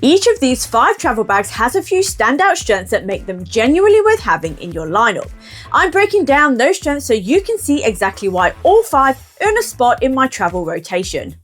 Each of these 5 travel bags has a few standout strengths that make them genuinely worth having in your lineup. I'm breaking down those strengths so you can see exactly why all 5 earn a spot in my travel rotation.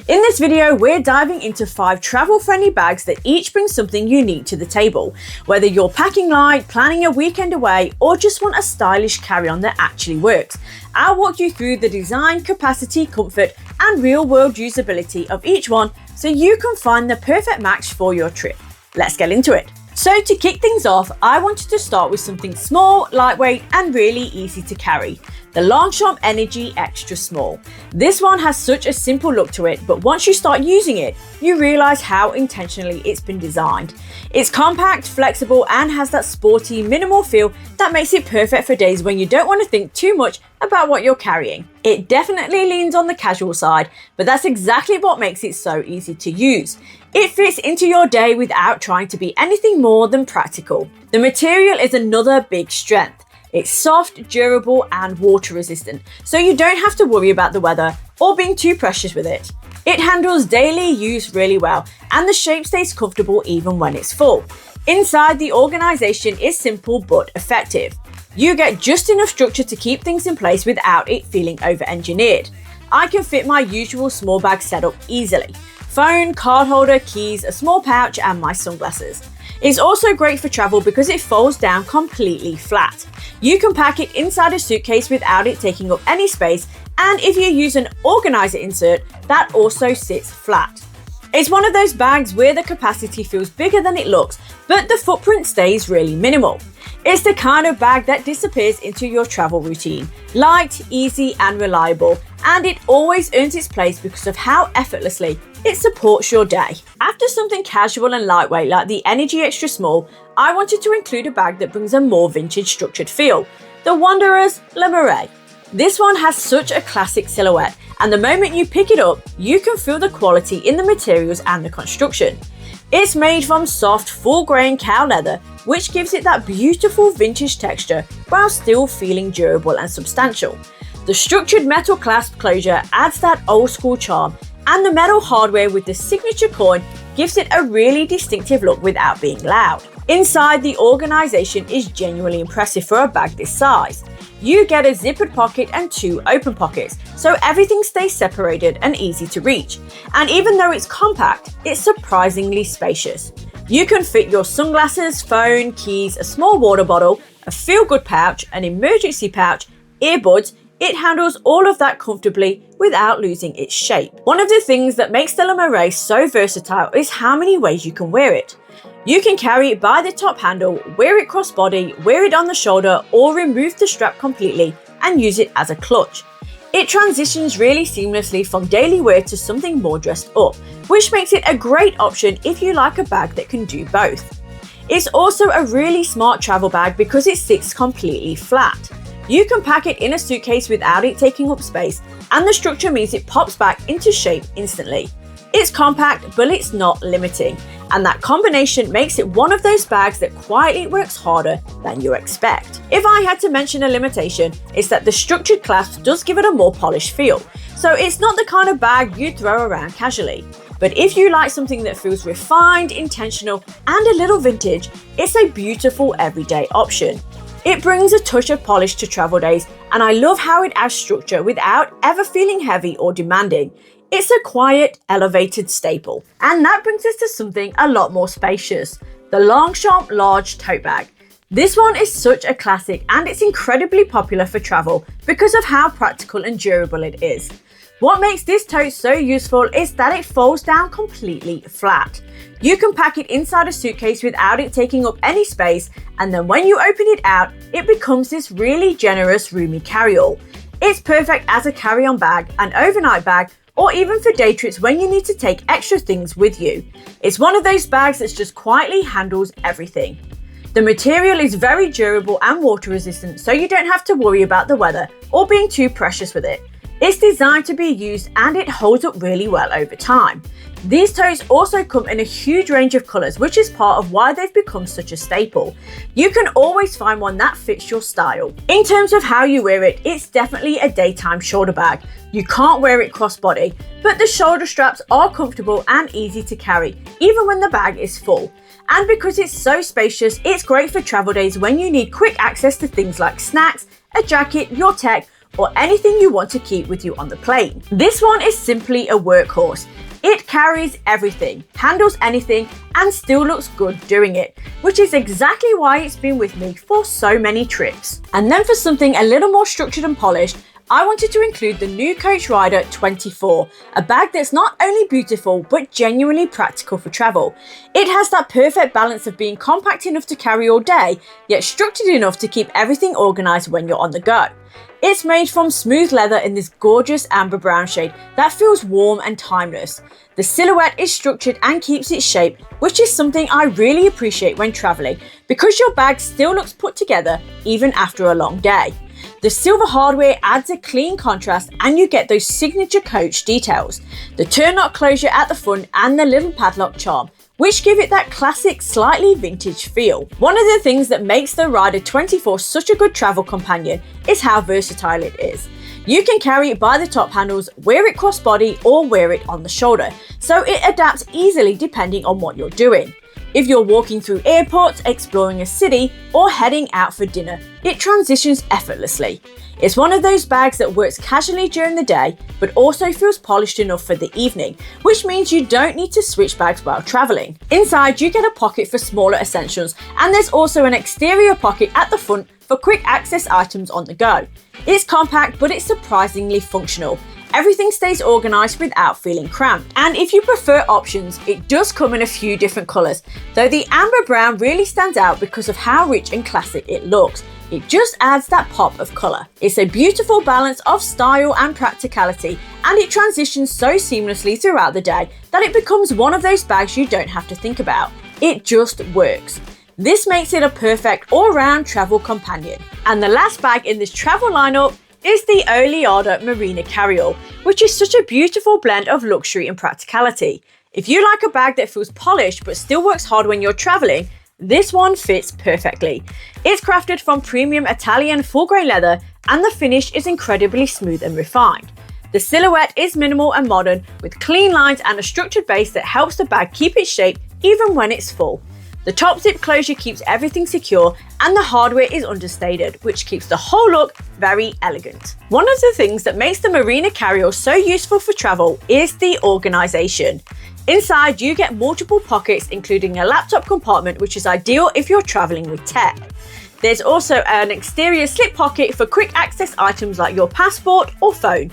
In this video, we're diving into 5 travel-friendly bags that each bring something unique to the table. Whether you're packing light, planning a weekend away, or just want a stylish carry-on that actually works, I'll walk you through the design, capacity, comfort, and real-world usability of each one so you can find the perfect match for your trip. Let's get into it. So to kick things off, I wanted to start with something small, lightweight, and really easy to carry. The Longchamp Energy XS. This one has such a simple look to it, but once you start using it, you realize how intentionally it's been designed. It's compact, flexible, and has that sporty, minimal feel that makes it perfect for days when you don't want to think too much about what you're carrying. It definitely leans on the casual side, but that's exactly what makes it so easy to use. It fits into your day without trying to be anything more than practical. The material is another big strength. It's soft, durable, and water resistant, so you don't have to worry about the weather or being too precious with it. It handles daily use really well, and the shape stays comfortable even when it's full. Inside, the organization is simple but effective. You get just enough structure to keep things in place without it feeling over-engineered. I can fit my usual small bag setup easily. Phone, card holder, keys, a small pouch, and my sunglasses. It's also great for travel because it folds down completely flat. You can pack it inside a suitcase without it taking up any space, and if you use an organizer insert, that also sits flat. It's one of those bags where the capacity feels bigger than it looks, but the footprint stays really minimal. It's the kind of bag that disappears into your travel routine. Light, easy, and reliable, and it always earns its place because of how effortlessly it supports your day. After something casual and lightweight like the Energy XS, I wanted to include a bag that brings a more vintage structured feel. The Wanderer's Marais. This one has such a classic silhouette, and the moment you pick it up, you can feel the quality in the materials and the construction. It's made from soft, full-grain cow leather, which gives it that beautiful vintage texture while still feeling durable and substantial. The structured metal clasp closure adds that old-school charm, and the metal hardware with the signature coin gives it a really distinctive look without being loud. Inside, the organization is genuinely impressive for a bag this size. You get a zippered pocket and 2 open pockets, so everything stays separated and easy to reach. And even though it's compact, it's surprisingly spacious. You can fit your sunglasses, phone, keys, a small water bottle, a feel-good pouch, an emergency pouch, earbuds. It handles all of that comfortably without losing its shape. One of the things that makes the Marais so versatile is how many ways you can wear it. You can carry it by the top handle, wear it crossbody, wear it on the shoulder, or remove the strap completely and use it as a clutch. It transitions really seamlessly from daily wear to something more dressed up, which makes it a great option if you like a bag that can do both. It's also a really smart travel bag because it sits completely flat. You can pack it in a suitcase without it taking up space, and the structure means it pops back into shape instantly. It's compact, but it's not limiting, and that combination makes it one of those bags that quietly works harder than you expect. If I had to mention a limitation, it's that the structured clasp does give it a more polished feel, so it's not the kind of bag you'd throw around casually. But if you like something that feels refined, intentional, and a little vintage, it's a beautiful everyday option. It brings a touch of polish to travel days, and I love how it adds structure without ever feeling heavy or demanding. It's a quiet, elevated staple. And that brings us to something a lot more spacious, the Longchamp Large Tote Bag. This one is such a classic, and it's incredibly popular for travel because of how practical and durable it is. What makes this tote so useful is that it folds down completely flat. You can pack it inside a suitcase without it taking up any space, and then when you open it out, it becomes this really generous, roomy carry-all. It's perfect as a carry-on bag, an overnight bag, or even for day trips when you need to take extra things with you. It's one of those bags that just quietly handles everything. The material is very durable and water resistant, so you don't have to worry about the weather or being too precious with it. It's designed to be used and it holds up really well over time. These totes also come in a huge range of colours, which is part of why they've become such a staple. You can always find one that fits your style. In terms of how you wear it, it's definitely a daytime shoulder bag. You can't wear it crossbody, but the shoulder straps are comfortable and easy to carry, even when the bag is full. And because it's so spacious, it's great for travel days when you need quick access to things like snacks, a jacket, your tech, or anything you want to keep with you on the plane. This one is simply a workhorse. It carries everything, handles anything, and still looks good doing it, which is exactly why it's been with me for so many trips. And then for something a little more structured and polished, I wanted to include the new Coach Rhyder 24, a bag that's not only beautiful, but genuinely practical for travel. It has that perfect balance of being compact enough to carry all day, yet structured enough to keep everything organized when you're on the go. It's made from smooth leather in this gorgeous amber brown shade that feels warm and timeless. The silhouette is structured and keeps its shape, which is something I really appreciate when traveling because your bag still looks put together even after a long day. The silver hardware adds a clean contrast and you get those signature Coach details, the turn knot closure at the front and the little padlock charm, which give it that classic, slightly vintage feel. One of the things that makes the Rhyder 24 such a good travel companion is how versatile it is. You can carry it by the top handles, wear it crossbody, or wear it on the shoulder, so it adapts easily depending on what you're doing. If you're walking through airports, exploring a city, or heading out for dinner, it transitions effortlessly. It's one of those bags that works casually during the day, but also feels polished enough for the evening, which means you don't need to switch bags while traveling. Inside, you get a pocket for smaller essentials, and there's also an exterior pocket at the front for quick access items on the go. It's compact, but it's surprisingly functional. Everything stays organised without feeling cramped. And if you prefer options, it does come in a few different colours, though the amber brown really stands out because of how rich and classic it looks. It just adds that pop of colour. It's a beautiful balance of style and practicality, and it transitions so seamlessly throughout the day that it becomes one of those bags you don't have to think about. It just works. This makes it a perfect all-round travel companion. And the last bag in this travel lineup is the Rhyder Marina Carryall, which is such a beautiful blend of luxury and practicality. If you like a bag that feels polished but still works hard when you're traveling, this one fits perfectly. It's crafted from premium Italian full-grain leather and the finish is incredibly smooth and refined. The silhouette is minimal and modern with clean lines and a structured base that helps the bag keep its shape even when it's full. The top zip closure keeps everything secure and the hardware is understated, which keeps the whole look very elegant. One of the things that makes the Marina Carryall so useful for travel is the organisation. Inside, you get multiple pockets, including a laptop compartment, which is ideal if you're traveling with tech. There's also an exterior slip pocket for quick access items like your passport or phone.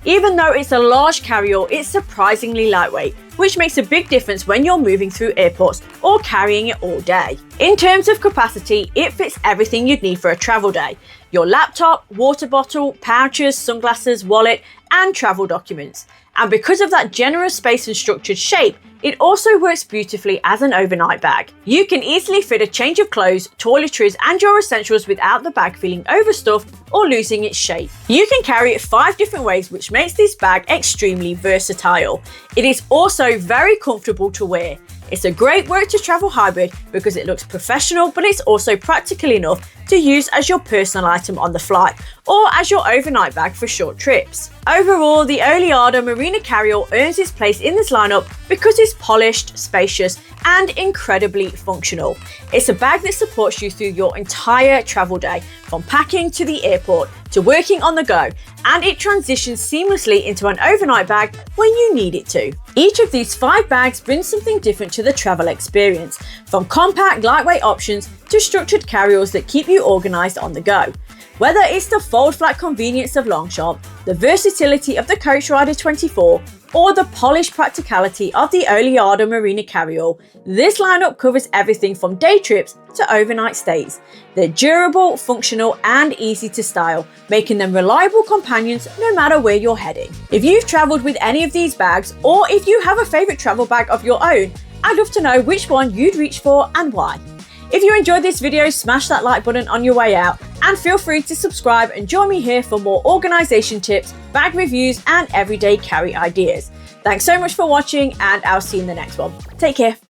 Even though it's a large carryall, it's surprisingly lightweight, which makes a big difference when you're moving through airports or carrying it all day. In terms of capacity, it fits everything you'd need for a travel day. Your laptop, water bottle, pouches, sunglasses, wallet, and travel documents. And because of that generous space and structured shape, it also works beautifully as an overnight bag. You can easily fit a change of clothes, toiletries, and your essentials without the bag feeling overstuffed or losing its shape. You can carry it 5 different ways, which makes this bag extremely versatile. It is also very comfortable to wear. It's a great work to travel hybrid because it looks professional, but it's also practical enough to use as your personal item on the flight or as your overnight bag for short trips. Overall, the Rhyder Marina Carryall earns its place in this lineup because it's polished, spacious, and incredibly functional. It's a bag that supports you through your entire travel day, from packing to the airport to working on the go, and it transitions seamlessly into an overnight bag when you need it to. Each of these 5 bags brings something different to the travel experience, from compact, lightweight options to structured carryalls that keep you organised on the go. Whether it's the fold-flat convenience of Longchamp, the versatility of the Coach Rhyder 24, or the polished practicality of the Rhyder Marina Carryall, this lineup covers everything from day trips to overnight stays. They're durable, functional, and easy to style, making them reliable companions no matter where you're heading. If you've travelled with any of these bags, or if you have a favourite travel bag of your own, I'd love to know which one you'd reach for and why. If you enjoyed this video, smash that like button on your way out and feel free to subscribe and join me here for more organisation tips, bag reviews and everyday carry ideas. Thanks so much for watching and I'll see you in the next one. Take care.